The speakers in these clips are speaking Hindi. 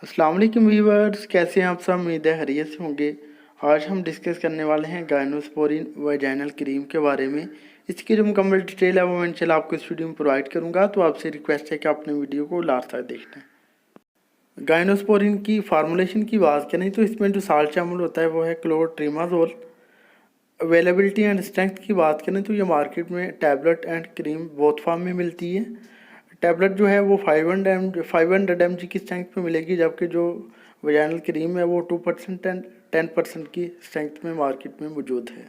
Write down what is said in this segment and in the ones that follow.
अस्सलाम वालेकुम व्यूअर्स, कैसे हैं आप सब। उम्मीद है खैरियत से होंगे। आज हम डिस्कस करने वाले हैं गायनोस्पोरिन वैजाइनल क्रीम के बारे में। इसकी जो मुकम्मल डिटेल है वो मैं इंशाल्लाह आपको इस वीडियो में प्रोवाइड करूंगा, तो आपसे रिक्वेस्ट है कि आपने वीडियो को लास्ट तक देखना है। गायनोस्पोरिन की फार्मूलेशन की बात करें तो इसमें जो साल्ट शामिल होता है वो है क्लोट्रिमाजोल। अवेलेबिलिटी एंड स्ट्रेंथ की बात करें तो ये मार्केट में tablet and cream both form में मिलती है। टैबलेट जो है वो 500 mg की स्ट्रेंथ पे मिलेगी, जबकि जो वजाइनल क्रीम है वो 2% एंड 10% की स्ट्रेंथ में मार्केट में मौजूद है।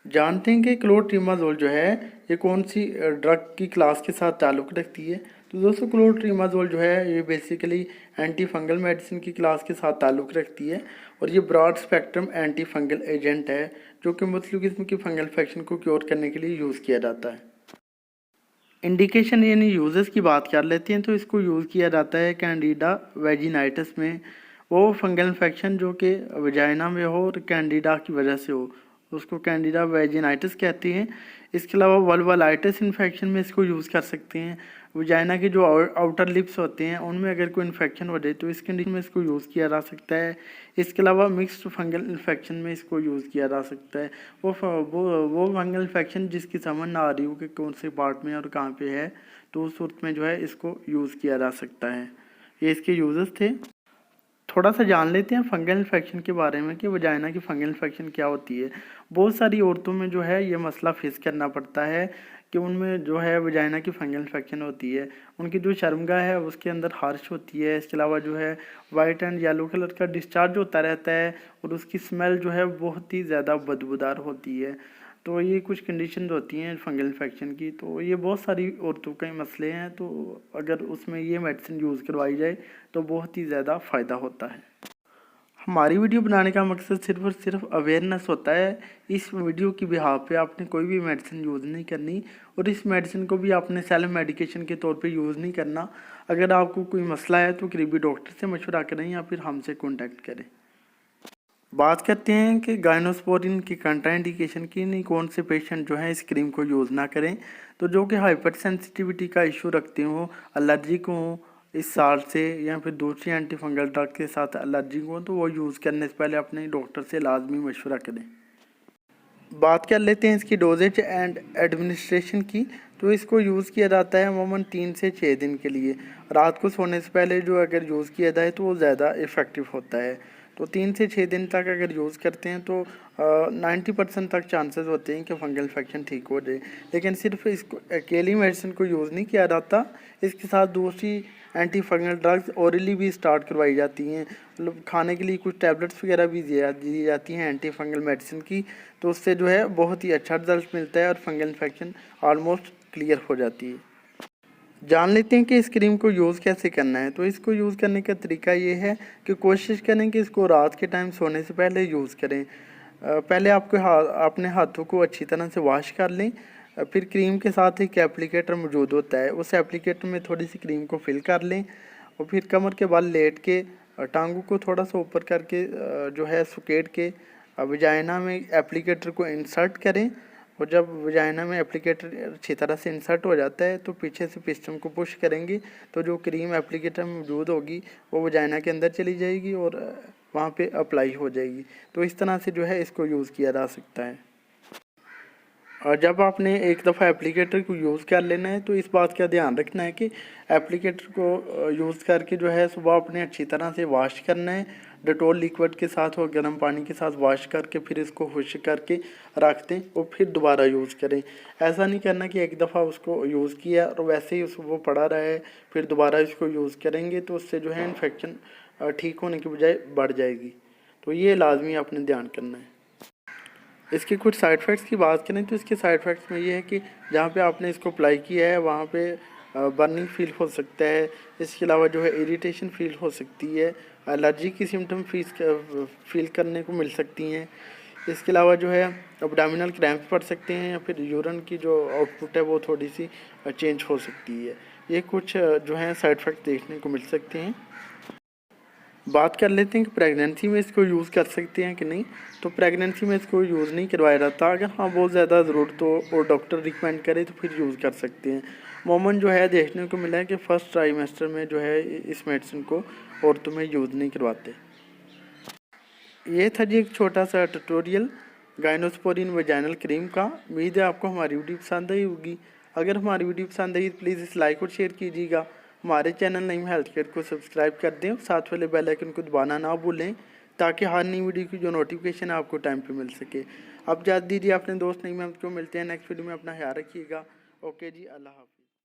जानते हैं कि क्लोट्रिमाजोल जो है ये कौन सी ड्रग की क्लास के साथ ताल्लुक़ रखती है। तो दोस्तों, क्लोट्रिमाजोल जो है ये बेसिकली एंटी फंगल मेडिसिन की क्लास के साथ ताल्लुक़ रखती है और ये broad spectrum anti fungal agent है जो कि मुख्तलिफ किस्म की फंगल इन्फेक्शन को क्योर करने के लिए यूज़ किया जाता है। इंडिकेशन यानी यूजेस की बात कर लेते हैं तो इसको यूज़ किया जाता है कैंडिडा वेजिनाइटिस में। वो फंगल इन्फेक्शन जो कि वजाइना में हो और कैंडिडा की वजह से हो, उसको कैंडिडा वेजिनाइटिस कहते हैं। इसके अलावा वल्वलाइटिस इन्फेक्शन में इसको यूज़ कर सकते हैं। वजाइना के जो आउटर लिप्स होते हैं उनमें अगर कोई इन्फेक्शन हो जाए तो इस कंडीशन में इसको यूज़ किया जा सकता है। इसके अलावा मिक्स्ड फंगल इन्फेक्शन में इसको यूज़ किया जा सकता है। वो फंगल इन्फेक्शन जिसकी समझ ना आ रही हो कि कौन से पार्ट में और कहाँ पे है, तो उस सूरत में जो है इसको यूज़ किया जा सकता है। ये इसके यूजेस थे। थोड़ा सा जान लेते हैं फंगल इन्फेक्शन के बारे में कि वजाइना की फंगल इन्फेक्शन क्या होती है। बहुत सारी औरतों में जो है ये मसला फेस करना पड़ता है कि उनमें जो है वजाइना की फंगल इन्फेक्शन होती है। उनकी जो शर्मगाह है उसके अंदर खारिश होती है। इसके अलावा जो है वाइट एंड येलो कलर का डिस्चार्ज होता रहता है और उसकी स्मेल जो है बहुत ही ज़्यादा बदबूदार होती है। तो ये कुछ कंडीशंस होती हैं फंगल इन्फेक्शन की, तो ये बहुत सारी औरतों के मसले हैं। तो अगर उसमें ये मेडिसिन यूज़ करवाई जाए तो बहुत ही ज़्यादा फ़ायदा होता है। हमारी वीडियो बनाने का मकसद सिर्फ और सिर्फ अवेयरनेस होता है। इस वीडियो की बिहाफ पे आपने कोई भी मेडिसिन यूज़ नहीं करनी और इस मेडिसिन को भी आपने सेल्फ मेडिकेशन के तौर पे यूज़ नहीं करना। अगर आपको कोई मसला है तो करीबी डॉक्टर से मशवरा करें या फिर हमसे कॉन्टैक्ट करें। बात करते हैं कि गायनोस्पोरिन की कंट्राइंडिकेशन की, नहीं कौन से पेशेंट जो है इस क्रीम को यूज़ ना करें। तो जो कि हाइपर सेंसिटिविटी का इशू रखते हो, एलर्जिक हो इस साल से या फिर दूसरी एंटी फंगल ड्रग के साथ एलर्जिक हो, तो वो यूज़ करने से पहले अपने डॉक्टर से लाजमी मशवरा करें। बात कर लेते हैं इसकी डोजेज एंड एडमिनिस्ट्रेशन की। तो इसको यूज़ किया जाता है अमूमन 3 से 6 दिन के लिए। रात को सोने से पहले जो अगर यूज़ किया जाए तो वो ज़्यादा इफ़ेक्टिव होता है। तो 3 से 6 दिन तक अगर यूज़ करते हैं तो 90% तक चांसेस होते हैं कि फंगल इन्फेक्शन ठीक हो जाए। लेकिन सिर्फ इसको अकेली मेडिसिन को यूज़ नहीं किया जाता, इसके साथ दूसरी एंटी फंगल ड्रग्स ओरली भी स्टार्ट करवाई जाती हैं। मतलब खाने के लिए कुछ टैबलेट्स वगैरह भी दी जाती हैं एंटी फंगल मेडिसिन की। तो उससे जो है बहुत ही अच्छा रिजल्ट मिलता है और फंगल इन्फेक्शन ऑलमोस्ट क्लियर हो जाती है। जान लेते हैं कि इस क्रीम को यूज़ कैसे करना है। तो इसको यूज़ करने का तरीका ये है कि कोशिश करें कि इसको रात के टाइम सोने से पहले यूज़ करें। पहले आपको अपने हाथों को अच्छी तरह से वॉश कर लें। फिर क्रीम के साथ एक एप्लीकेटर मौजूद होता है, उस एप्लीकेटर में थोड़ी सी क्रीम को फिल कर लें और फिर कमर के बल लेट के टांगों को थोड़ा सा ऊपर करके जो है सुकेट के वजाइना में एप्लीकेटर को इंसर्ट करें। और जब वजाइना में एप्लीकेटर अच्छी तरह से इंसर्ट हो जाता है तो पीछे से पिस्टन को पुश करेंगे तो जो क्रीम एप्लीकेटर में मौजूद होगी वो वजाइना के अंदर चली जाएगी और वहाँ पे अप्लाई हो जाएगी। तो इस तरह से जो है इसको यूज़ किया जा सकता है। और जब आपने एक दफ़ा एप्लीकेटर को यूज़ कर लेना है तो इस बात का ध्यान रखना है कि एप्लीकेटर को यूज़ करके जो है सुबह आपने अच्छी तरह से वॉश करना है। डेटॉल लिक्विड के साथ और गर्म पानी के साथ वॉश करके फिर इसको खुश्क करके रख दें और फिर दोबारा यूज़ करें। ऐसा नहीं करना कि एक दफ़ा उसको यूज़ किया और वैसे ही वो पड़ा रहा है फिर दोबारा इसको यूज़ करेंगे तो उससे जो है इन्फेक्शन ठीक होने की बजाय बढ़ जाएगी। तो ये लाजमी आपने ध्यान करना है। इसके कुछ साइड इफ़ेक्ट्स की बात करें तो इसके साइड इफ़ेक्ट्स में ये है कि जहाँ पे आपने इसको अप्लाई किया है वहाँ पे बर्निंग फील हो सकता है। इसके अलावा जो है इरिटेशन फील हो सकती है, एलर्जी की सिम्टम फील करने को मिल सकती हैं। इसके अलावा जो है एब्डोमिनल क्रैम्प्स पड़ सकते हैं या फिर यूरिन की जो आउटपुट है वो थोड़ी सी चेंज हो सकती है। ये कुछ जो है साइड इफ़ेक्ट देखने को मिल सकते हैं। बात कर लेते हैं कि प्रेगनेंसी में इसको यूज़ कर सकते हैं कि नहीं। तो प्रेगनेंसी में इसको यूज़ नहीं करवाया जाता। अगर हाँ बहुत ज़्यादा ज़रूरत हो और डॉक्टर रिकमेंड करे तो फिर यूज़ कर सकते हैं। मोमन जो है देखने को मिला है कि फर्स्ट ट्राइमेस्टर में जो है इस मेडिसिन को औरतों में यूज़ नहीं करवाते। ये था जी एक छोटा सा ट्यूटोरियल गाइनोस्पोरिन वजाइनल क्रीम का। उम्मीद है आपको हमारी वीडियो पसंद आई होगी। अगर हमारी वीडियो पसंद आई तो प्लीज़ इस लाइक और शेयर कीजिएगा। हमारे चैनल नईम हेल्थ केयर को सब्सक्राइब कर दें, साथ वाले बेल आइकन को दबाना ना भूलें ताकि हर नई वीडियो की जो नोटिफिकेशन है आपको टाइम पे मिल सके। अब इजाज़त दीजिए अपने दोस्त नईम को, मिलते हैं नेक्स्ट वीडियो में। अपना ख्याल रखिएगा। ओके जी, अल्लाह हाफ़िज़।